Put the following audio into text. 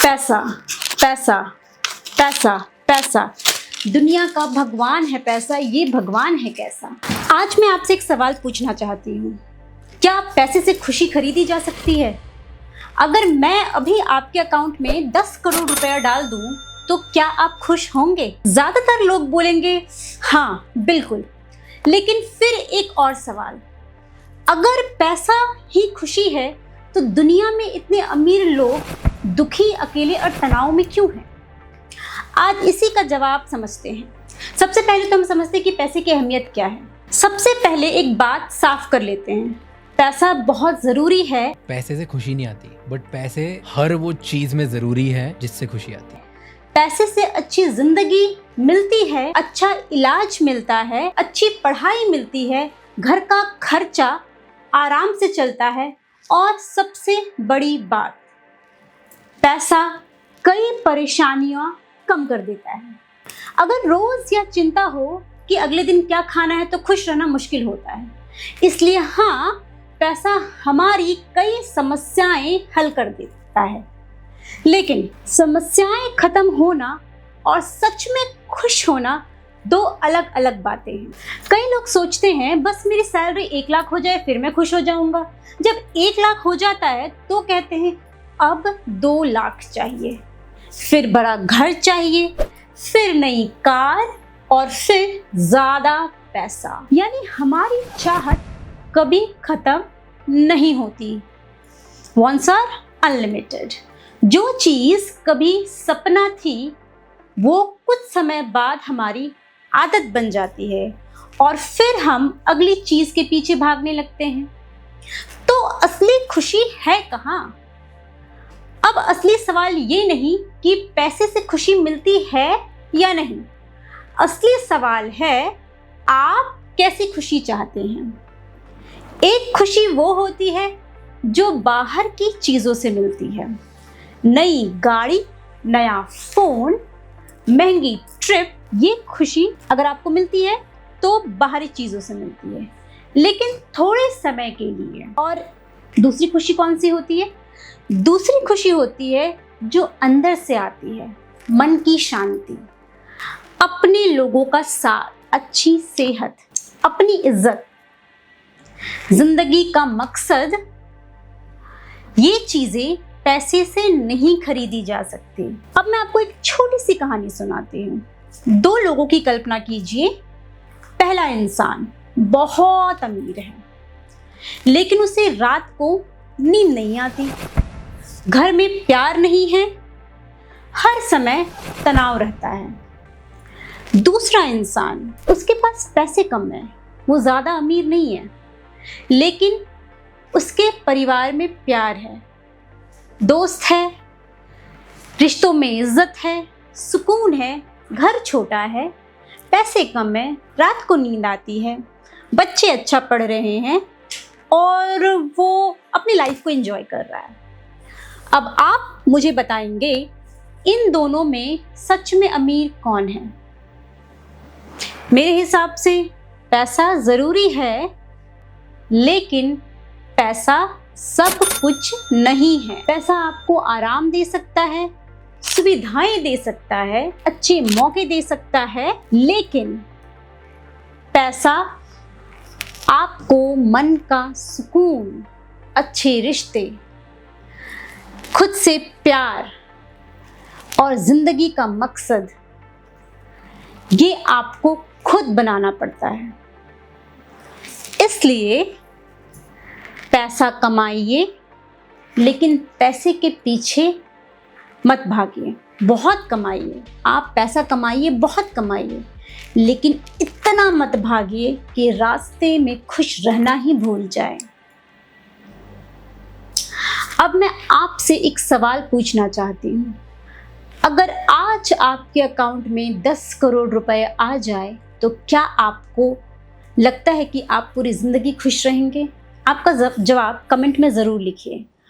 पैसा पैसा पैसा पैसा, दुनिया का भगवान है पैसा, ये भगवान है कैसा। आज मैं आपसे एक सवाल पूछना चाहती हूँ, क्या पैसे से खुशी खरीदी जा सकती है? अगर मैं अभी आपके अकाउंट में 10 करोड़ रुपया डाल दूं तो क्या आप खुश होंगे? ज्यादातर लोग बोलेंगे हाँ बिल्कुल। लेकिन फिर एक और सवाल, अगर पैसा ही खुशी है तो दुनिया में इतने अमीर लोग दुखी, अकेले और तनाव में क्यों हैं? आज इसी का जवाब समझते हैं। सबसे पहले तो हम समझते हैं कि पैसे की अहमियत क्या है। सबसे पहले एक बात साफ कर लेते हैं, पैसा बहुत जरूरी है। पैसे से खुशी नहीं आती, बट पैसे हर वो चीज में जरूरी है जिससे खुशी आती है। पैसे से अच्छी जिंदगी मिलती है, अच्छा इलाज मिलता है, अच्छी पढ़ाई मिलती है, घर का खर्चा आराम से चलता है और सबसे बड़ी बात, पैसा कई परेशानियां कम कर देता है। अगर रोज यह चिंता हो कि अगले दिन क्या खाना है तो खुश रहना मुश्किल होता है। इसलिए हाँ, पैसा हमारी कई समस्याएं हल कर देता है, लेकिन समस्याएं खत्म होना और सच में खुश होना दो अलग अलग बातें हैं। कई लोग सोचते हैं बस मेरी सैलरी 1 लाख हो जाए फिर मैं खुश हो जाऊंगा। जब 1 लाख हो जाता है तो कहते हैं अब 2 लाख चाहिए, फिर बड़ा घर चाहिए, फिर नई कार और फिर ज्यादा पैसा। यानी हमारी चाहत कभी खत्म नहीं होती। Wants are unlimited. जो चीज कभी सपना थी वो कुछ समय बाद हमारी आदत बन जाती है और फिर हम अगली चीज के पीछे भागने लगते हैं। तो असली खुशी है कहाँ? अब असली सवाल ये नहीं कि पैसे से खुशी मिलती है या नहीं। असली सवाल है आप कैसी खुशी चाहते हैं। एक खुशी वो होती है जो बाहर की चीजों से मिलती है, नई गाड़ी, नया फोन, महंगी ट्रिप। ये खुशी अगर आपको मिलती है तो बाहरी चीजों से मिलती है, लेकिन थोड़े समय के लिए। और दूसरी खुशी कौन सी होती है? दूसरी खुशी होती है जो अंदर से आती है, मन की शांति, अपने लोगों का साथ, अच्छी सेहत, अपनी इज्जत, जिंदगी का मकसद। ये चीजें पैसे से नहीं खरीदी जा सकती। अब मैं आपको एक छोटी सी कहानी सुनाती हूँ। 2 लोगों की कल्पना कीजिए। पहला इंसान बहुत अमीर है, लेकिन उसे रात को नींद नहीं आती, घर में प्यार नहीं है, हर समय तनाव रहता है। दूसरा इंसान, उसके पास पैसे कम है, वो ज्यादा अमीर नहीं है, लेकिन उसके परिवार में प्यार है, दोस्त है, रिश्तों में इज्जत है, सुकून है, घर छोटा है, पैसे कम है, रात को नींद आती है, बच्चे अच्छा पढ़ रहे हैं और वो अपनी लाइफ को एंजॉय कर रहा है। अब आप मुझे बताएंगे इन दोनों में सच में अमीर कौन है? मेरे हिसाब से पैसा जरूरी है, लेकिन पैसा सब कुछ नहीं है। पैसा आपको आराम दे सकता है, सुविधाएं दे सकता है, अच्छे मौके दे सकता है, लेकिन पैसा आपको मन का सुकून, अच्छे रिश्ते, खुद से प्यार और जिंदगी का मकसद, ये आपको खुद बनाना पड़ता है। इसलिए पैसा कमाइए, लेकिन पैसे के पीछे मत भागिए। बहुत कमाइए, आप पैसा कमाइए, बहुत कमाइए, लेकिन इतना मत भागिए कि रास्ते में खुश रहना ही भूल जाए। अब मैं आपसे एक सवाल पूछना चाहती हूँ, अगर आज आपके अकाउंट में 10 करोड़ रुपए आ जाए तो क्या आपको लगता है कि आप पूरी जिंदगी खुश रहेंगे? आपका जवाब कमेंट में जरूर लिखिए।